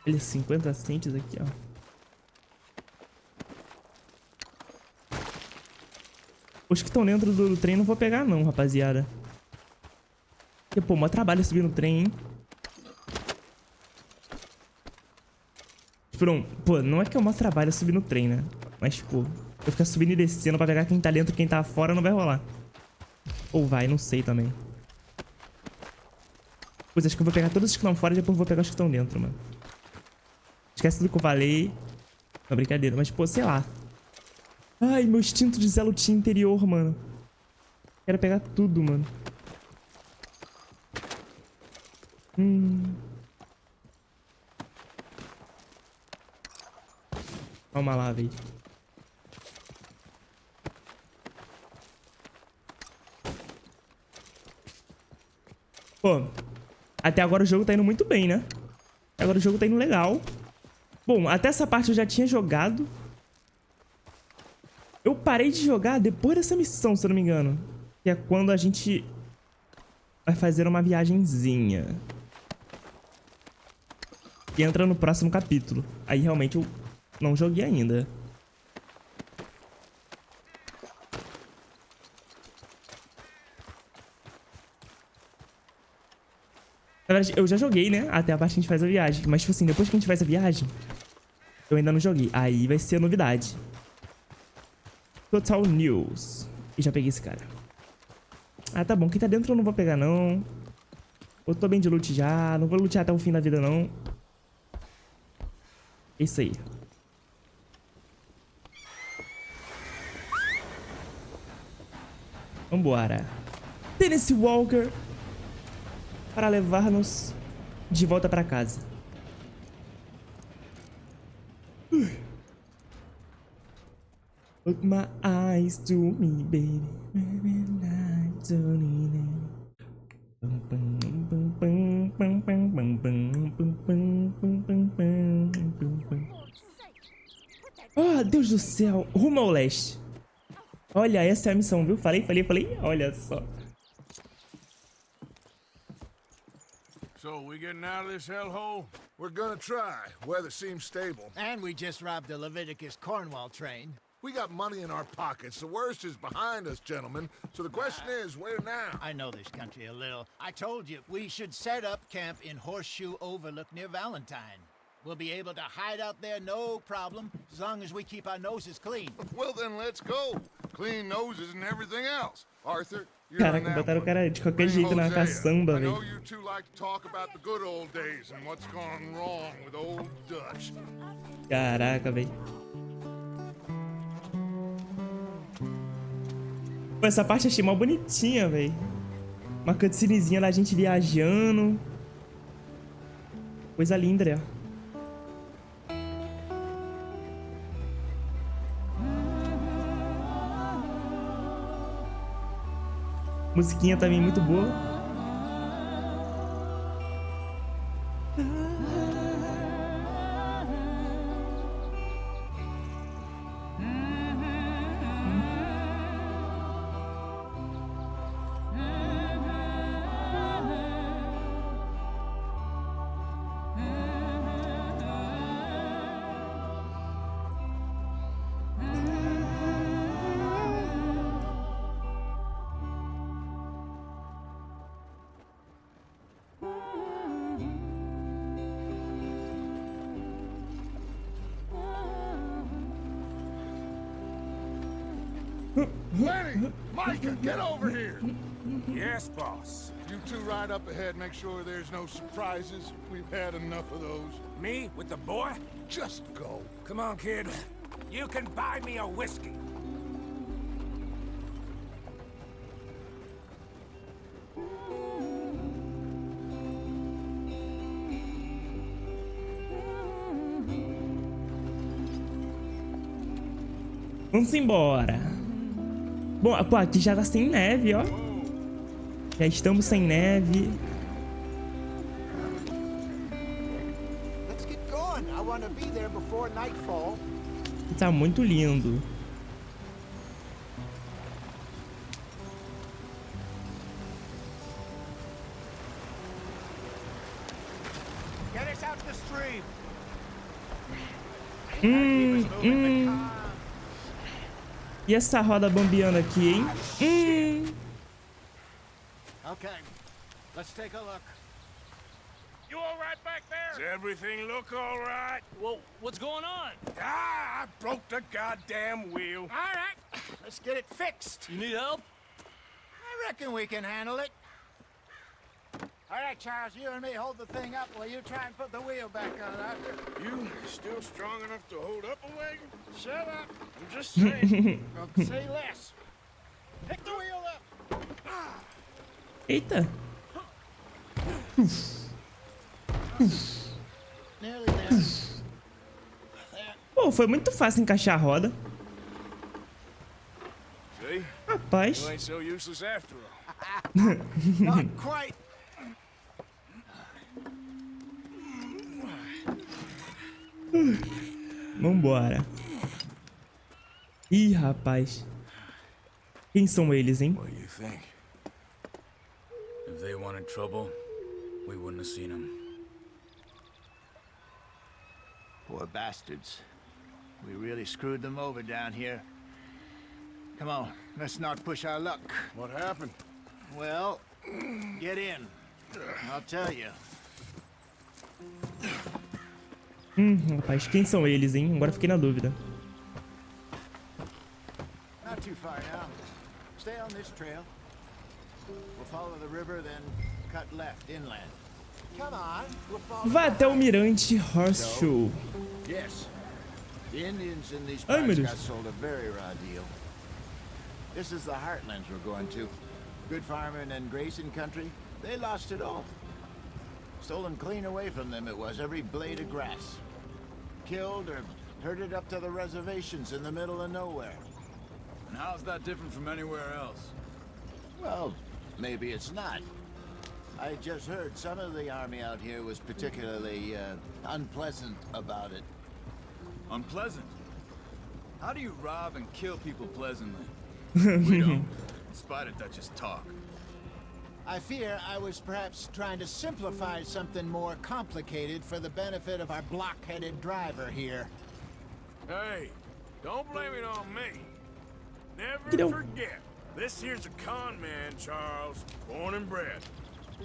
Olha, 50 centes aqui, ó. Os que estão dentro do trem não vou pegar não, rapaziada. Porque, pô, mó trabalho subir no trem, hein? Pô, não é que é o maior trabalho subir no trem, né? Mas, tipo, eu ficar subindo e descendo pra pegar quem tá dentro e quem tá fora não vai rolar. Ou vai, não sei também. Pois acho que eu vou pegar todos os que estão fora e depois vou pegar os que estão dentro, mano. Esquece tudo que eu falei. Não, brincadeira, mas, pô, sei lá. Ai, meu instinto de Zé Lutinha interior, mano. Quero pegar tudo, mano. Calma lá, velho. Pô, até agora o jogo tá indo muito bem, né? Até agora o jogo tá indo legal. Bom, até essa parte eu já tinha jogado. Eu parei de jogar depois dessa missão, se eu não me engano. Que é quando a gente vai fazer uma viagenzinha. E entra no próximo capítulo. Aí realmente eu não joguei ainda. Na verdade, eu já joguei, né? Até a parte que a gente faz a viagem. Mas, tipo assim, depois que a gente faz a viagem, eu ainda não joguei. Aí vai ser a novidade. Total News. E já peguei esse cara. Ah, tá bom. Quem tá dentro eu não vou pegar, não. Eu tô bem de loot já. Não vou lutear até o fim da vida, não. É isso aí. Vambora. Tennessee Walker. Para levar-nos de volta pra casa. my eyes to me, baby. Oh, Deus do céu. Rumo ao leste. Olha, essa é a missão, viu? Falei. Olha só. So, we getting out of this hellhole? We're gonna try. Weather seems stable. And we just robbed the Leviticus Cornwall train. We got money in our pockets. The worst is behind us, gentlemen. So the question is, where now? I know this country a little. I told you, we should set up camp in Horseshoe Overlook near Valentine. We'll be able to hide out there, no problem, as long as we keep our noses clean. Well, then let's go. Clean noses and everything else. Arthur, you're Caraca, on that botaram o one. cara de qualquer Bring jeito na Hosea. caçamba, I know velho. you two like to talk about the good old days and what's gone wrong with old Dutch. Caraca, velho. Pô, essa parte eu achei mó bonitinha, velho. Uma cutscenezinha da gente viajando. Coisa linda, né? Musiquinha também muito boa. Lenny! Micah, get over here! Yes, boss. You two ride up ahead, make sure there's no surprises. We've had enough of those. Me with the boy? Just go. Come on, kid. You can buy me a whiskey. Vamos embora. Bom, pô, aqui já tá sem neve, ó. Já estamos sem neve. Let's get going. I want to be there before nightfall. Tá muito lindo. Get us out the stream. E essa roda bambeando aqui, hein? Okay, let's take a look. You all right back there? Does everything look all right? Well, what's going on? Ah, I broke the goddamn wheel. All right, let's get it fixed. You need help? I reckon we can handle it. All right, Charles, you and me hold the thing up while you try and put the wheel back on, Arthur. You still strong enough to hold up a wagon? Shut up. I'm just saying. Say less. Pick the wheel up. Eita. Nearly there. Pô, foi muito fácil encaixar a roda. See? Rapaz. You ain't so useless after all. Not quite. Vambora. Ih, rapaz. Quem são eles, hein? What do you think? If they wanted trouble, we wouldn't have seen them. Poor bastards. We really screwed them over down here. Come on, let's not push our luck. What happened? Well, get in. I'll tell you. Rapaz, quem são eles, hein? Agora fiquei na dúvida. Not too far now. Stay on this trail. We'll follow the river, then cut left inland. Come on, we'll follow. Vá até o mirante Horseshoe. Yes. The Indians in these Ai, meu parts Deus. got sold a very raw deal. This is the heartlands we're going to. Good farming and grazing country. They lost it all. Stolen clean away from them it was, every blade of grass. Killed or herded up to the reservations in the middle of nowhere. And how's that different from anywhere else? Well, maybe it's not. I just heard some of the army out here was particularly unpleasant about it. Unpleasant? How do you rob and kill people pleasantly? We don't, in spite of Dutch's talk. I fear I was perhaps trying to simplify something more complicated for the benefit of our block-headed driver here. Hey, don't blame it on me. Never forget, this here's a con man, Charles, born and bred.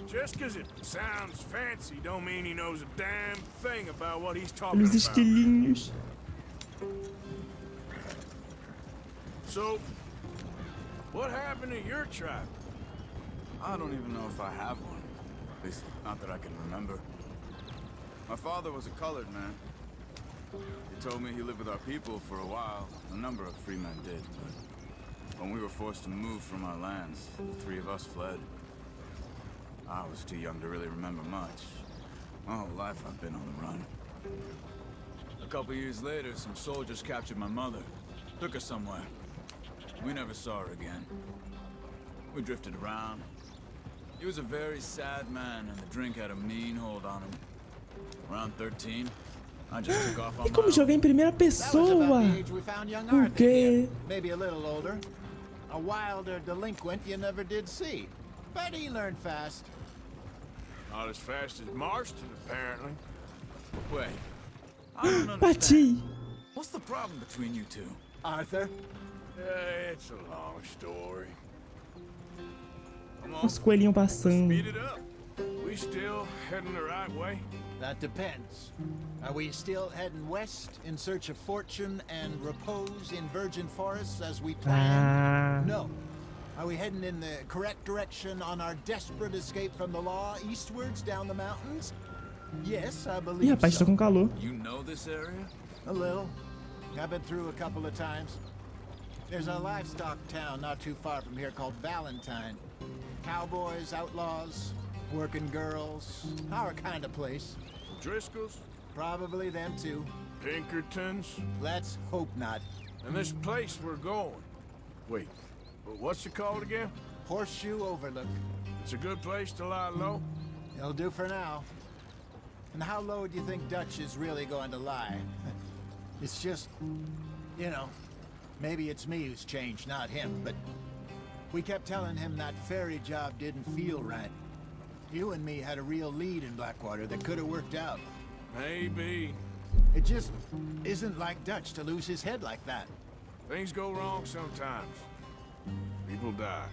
Just 'cause it sounds fancy don't mean he knows a damn thing about what he's talking Os about. esquilinhos. So, what happened to your tribe? I don't even know if I have one. At least, not that I can remember. My father was a colored man. He told me he lived with our people for a while. A number of free men did, but when we were forced to move from our lands, the 3 of us fled. I was too young to really remember much. My whole life I've been on the run. A couple years later, some soldiers captured my mother. Took her somewhere. We never saw her again. We drifted around. He was a very sad man, and the drink had a mean hold on him. Around 13, I just took off on E como my jogar em primeira pessoa? Por quê? Maybe a little older. A wilder delinquent you never did see. But he learned fast. Not as fast as Marston, apparently. Wait, I don't understand. Bati. What's the problem between you two? Arthur? It's a long story. Come on, Os coelhinhos passando. speed it up. We still heading the right way? That depends. Are we still heading west in search of fortune and repose in virgin forests as we planned? No. Are we heading in the correct direction on our desperate escape from the law eastwards down the mountains? Yes, I Ih, believe rapaz, so. tô com calor. You know this area? A little. I've been through a couple of times. There's a livestock town not too far from here called Valentine. Cowboys, outlaws, working girls, our kind of place. Driscoll's? Probably them too. Pinkertons? Let's hope not. And this place we're going. Wait, but what's it called again? Horseshoe Overlook. It's a good place to lie low? It'll do for now. And how low do you think Dutch is really going to lie? It's just, you know, maybe it's me who's changed, not him, but we kept telling him that ferry job didn't feel right. You and me had a real lead in Blackwater that could have worked out. Maybe. It just isn't like Dutch to lose his head like that. Things go wrong sometimes. People die.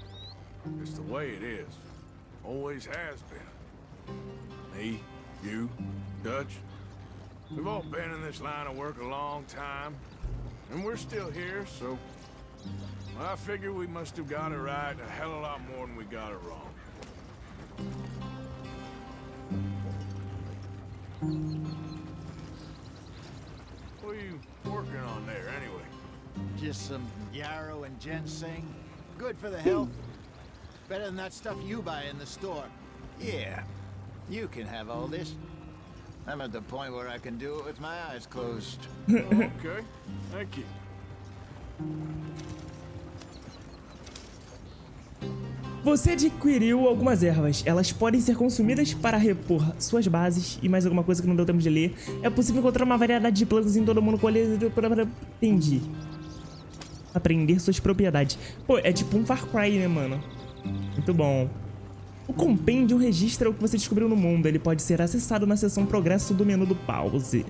It's the way it is. Always has been. Me, you, Dutch. We've all been in this line of work a long time. And we're still here, so... I figure we must have got it right a hell of a lot more than we got it wrong. What are you working on there, anyway? Just some yarrow and ginseng. Good for the health. Better than that stuff you buy in the store. Yeah, you can have all this. I'm at the point where I can do it with my eyes closed. Okay, thank you. Você adquiriu algumas ervas. Elas podem ser consumidas para repor suas bases e mais alguma coisa que não deu tempo de ler. É possível encontrar uma variedade de plantas em todo mundo colher. Entendi. Aprender suas propriedades. Pô, é tipo um Far Cry, né, mano? Muito bom. O compêndio registra o que você descobriu no mundo. Ele pode ser acessado na seção progresso do menu do pause.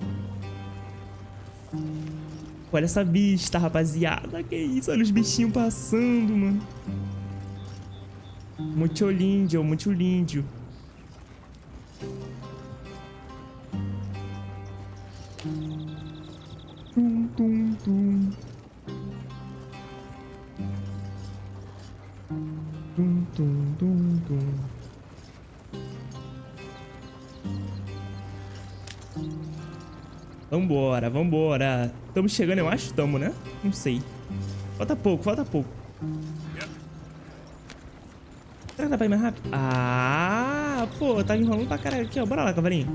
Olha essa vista, rapaziada. Que isso? Olha os bichinhos passando, mano. Muito lindo, muito lindo. Tum, tum, tum. Tum, tum, tum, tum. Vambora, vambora. Estamos chegando, eu acho, estamos, né? Não sei. Falta pouco, falta pouco. Será que dá pra ir mais rápido? Ah, pô, tá enrolando pra caralho aqui, ó. Bora lá, cavalinho.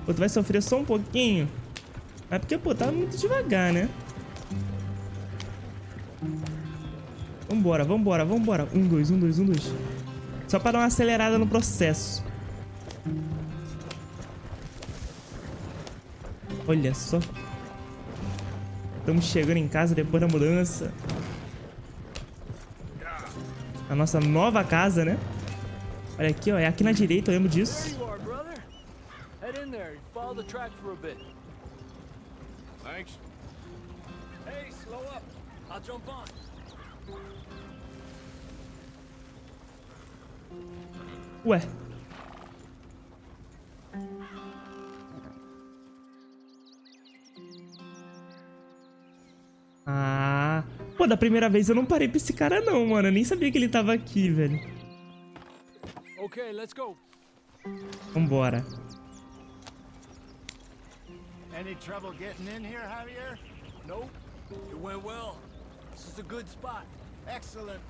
Pô, tu vai sofrer só um pouquinho. Mas porque, pô, tá muito devagar, né? Vambora, vambora, vambora. 1, 2, 1, 2, 1, 2. Só pra dar uma acelerada no processo. Olha só. Estamos chegando em casa depois da mudança. A nossa nova casa, né? Olha aqui, ó. É aqui na direita, eu lembro disso. Thanks. Hey, slow up. I'll jump on. Ué. Ah. Pô, da primeira vez eu não parei pra esse cara não, mano. Eu nem sabia que ele tava aqui, velho. Okay, let's go. Vambora. Any trouble getting in here, Javier? Nope. It went well. This is a good spot. Excellent.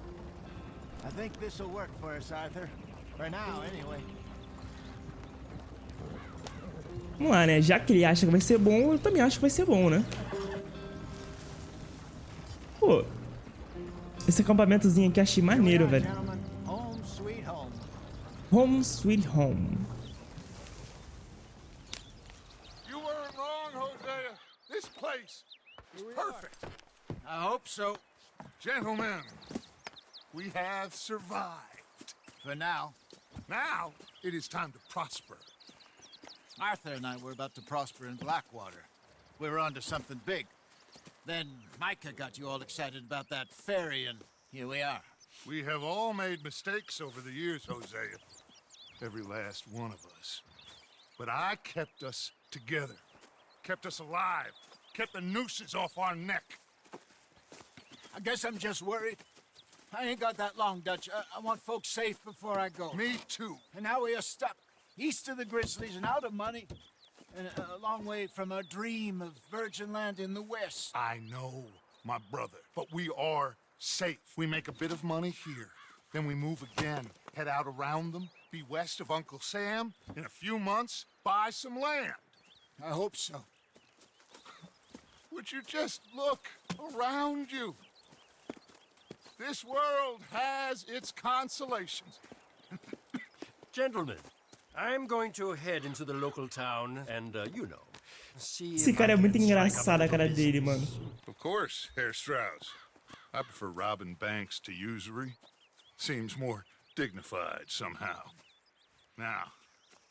I think this will work for us, Arthur. For now, anyway. Vamos lá, né? Já que ele acha que vai ser bom, eu também acho que vai ser bom, né? Pô. Esse acampamentozinho aqui eu achei maneiro, velho. Home sweet home. Home sweet home. You weren't wrong, Hosea. This place is perfect. I hope so. Gentlemen, we have survived. For now. Now, it is time to prosper. Arthur and I were about to prosper in Blackwater. We were onto something big. Then Micah got you all excited about that ferry, and here we are. We have all made mistakes over the years, Hosea. Every last one of us. But I kept us together. Kept us alive. Kept the nooses off our neck. I guess I'm just worried. I ain't got that long, Dutch. I want folks safe before I go. Me too. And now we are stuck. East of the Grizzlies and out of money. And a long way from our dream of virgin land in the west. I know, my brother. But we are safe. We make a bit of money here. Then we move again. Head out around them. Be west of Uncle Sam. In a few months, buy some land. I hope so. Would you just look around you? This world has its consolations. Gentlemen, I'm going to head into the local town and, you know, see Esse cara é muito engraçado, a cara dele, mano. Of course, Herr Strauss. I prefer robbing banks to usury. Seems more dignified somehow. Now,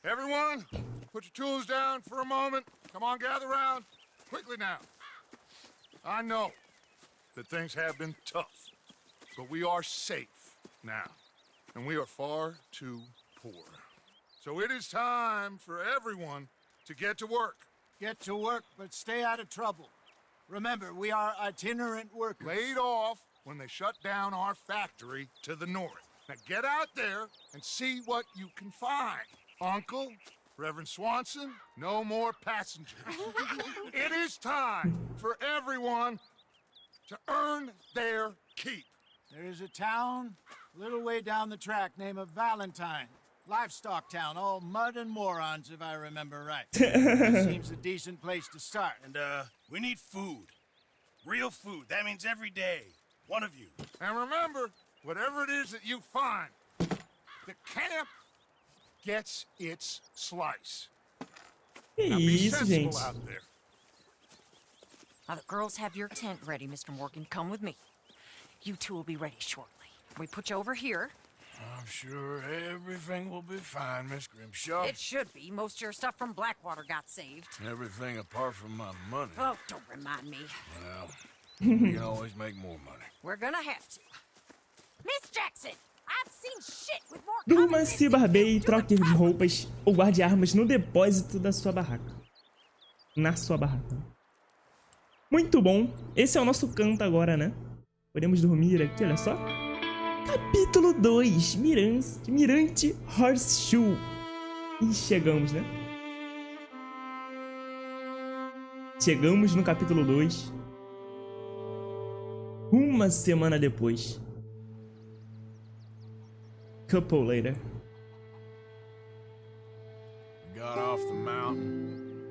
everyone, put your tools down for a moment. Come on, gather round. Quickly now. I know that things have been tough, but we are safe now, and we are far too poor. So it is time for everyone to get to work. Get to work, but stay out of trouble. Remember, we are itinerant workers. Laid off when they shut down our factory to the north. Now get out there and see what you can find. Uncle, Reverend Swanson, no more passengers. It is time for everyone to earn their keep. There is a town a little way down the track named Valentine. Livestock town, all mud and morons, if I remember right. That seems a decent place to start. And, we need food. Real food. That means every day. One of you. And remember, whatever it is that you find, the camp gets its slice. Que Now be isso, sensible gente? out there. Now the girls have your tent ready, Mr. Morgan. Come with me. You two will be ready shortly. We put you over here. I'm sure everything will be fine, Miss Grimshaw. It should be. Most of your stuff from Blackwater got saved. Everything apart from my money. Oh, don't remind me. Well, we can always make more money. We're gonna have to. Miss Jackson, I've seen shit with more Durma, se barbeie, troque de roupas ou guarde armas no depósito da sua barraca. Na sua barraca. Muito bom. Esse é o nosso canto agora, né? Podemos dormir aqui, olha só. Capítulo 2. Mirante Horseshoe. E chegamos, né? Chegamos no capítulo 2. Uma semana depois. Couple later. We got off the mountain,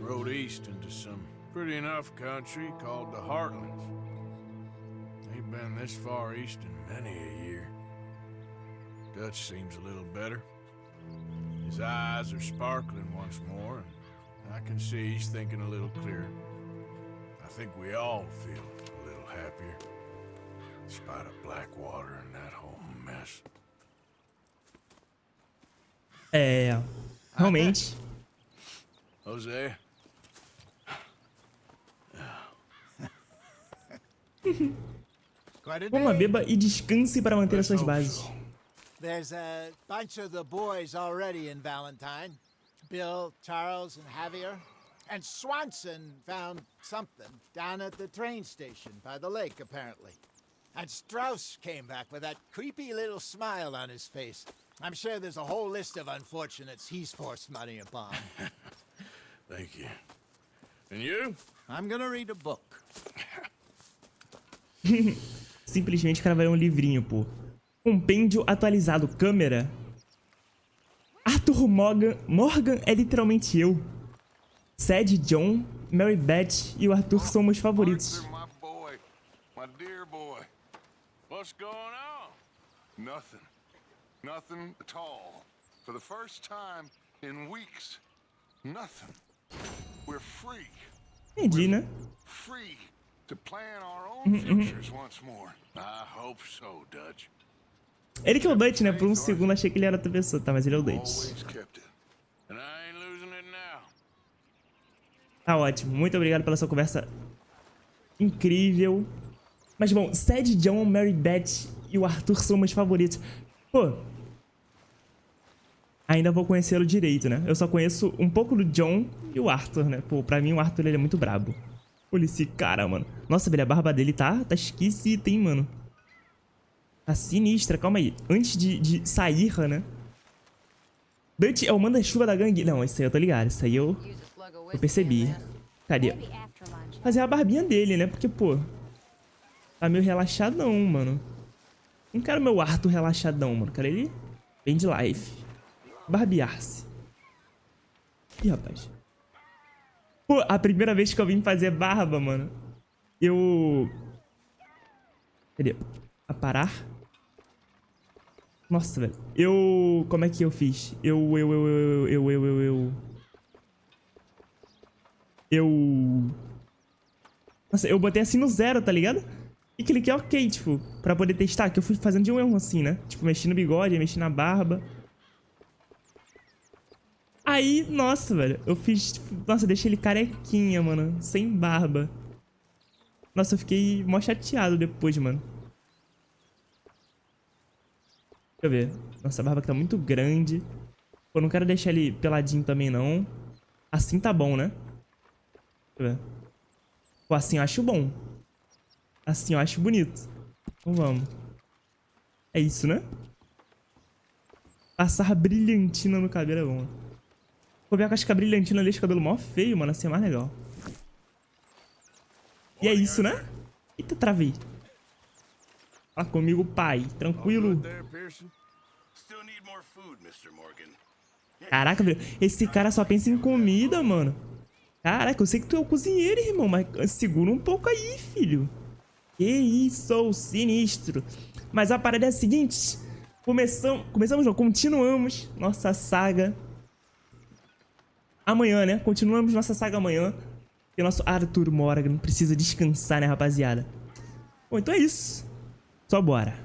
rode east into some pretty enough country called the Heartlands. Ain't been this far east in many a year. Dutch seems a little better. His eyes are sparkling once more, and I can see he's thinking a little clearer. I think we all feel a little happier, in spite of Blackwater and that whole mess. Realmente. Jose? Coma, beba e descanse para manter as suas bases. There's a bunch of the boys already in Valentine. Bill, Charles, and Javier. And Swanson found something down at the train station by the lake, apparently. And Strauss came back with that creepy little smile on his face. I'm sure there's a whole list of unfortunates he's forced money upon. Thank you. And you? I'm gonna read a book. Simplesmente o cara vai ler um livrinho, pô. Compêndio atualizado, câmera. Arthur Morgan é literalmente eu. Sad, John, Mary Beth e o Arthur são meus favoritos. My boy, my dear boy. What's going on? Nothing. Nothing at all. For the first time in weeks. Nothing. We're free. Entendi, né? Free to plan our own futures once more. I hope so, Dutch. Ele que é o Dutch, né? Por um segundo achei que ele era outra pessoa, tá? Mas ele é o Dutch. Tá ótimo. Muito obrigado pela sua conversa incrível. Mas bom, Sad, John, Mary Beth e o Arthur são meus favoritos. Pô, ainda vou conhecê-lo direito, né? Eu só conheço um pouco do John e o Arthur, né? Pô, pra mim o Arthur ele é muito brabo. Olha esse cara, mano. Nossa, velho, a barba dele tá esquisita, hein, mano. Tá sinistra, calma aí. Antes de sair, né? Dutch é o manda-chuva da gangue. Não, isso aí eu tô ligado. Isso aí eu percebi. Cadê? Fazer a barbinha dele, né? Porque, pô, tá meio relaxadão, mano. Não quero meu Arthur relaxadão, mano. Quero ele bem de life. Barbear-se. Ih, rapaz. Pô, a primeira vez que eu vim fazer barba, mano, eu... Cadê? A parar? Nossa, velho. Como é que eu fiz? Nossa, eu botei assim no 0, tá ligado? E cliquei ok, tipo, pra poder testar. Que eu fui fazendo de um erro assim, né? Tipo, mexi no bigode, mexi na barba. Aí, nossa, velho. Eu fiz, tipo, nossa, eu deixei ele carequinha, mano. Sem barba. Nossa, eu fiquei mó chateado depois, mano. Deixa eu ver. Nossa, a barba aqui tá muito grande. Pô, não quero deixar ele peladinho também, não. Assim tá bom, né? Deixa eu ver. Pô, assim eu acho bom. Assim eu acho bonito. Então vamos. É isso, né? Passar brilhantina no cabelo é bom. Vou ver com a brilhantina deixa o cabelo mó feio, mano. Assim é mais legal. E é isso, né? Eita, travei. Fala comigo, pai. Tranquilo. Caraca, velho. Esse cara só pensa em comida, mano. Caraca, eu sei que tu é o cozinheiro, irmão. Mas segura um pouco aí, filho. Que isso, sinistro. Mas a parada é a seguinte. Continuamos nossa saga amanhã, né? Continuamos nossa saga amanhã. E o nosso Arthur Morgan precisa descansar, né, rapaziada? Bom, então é isso. Só bora.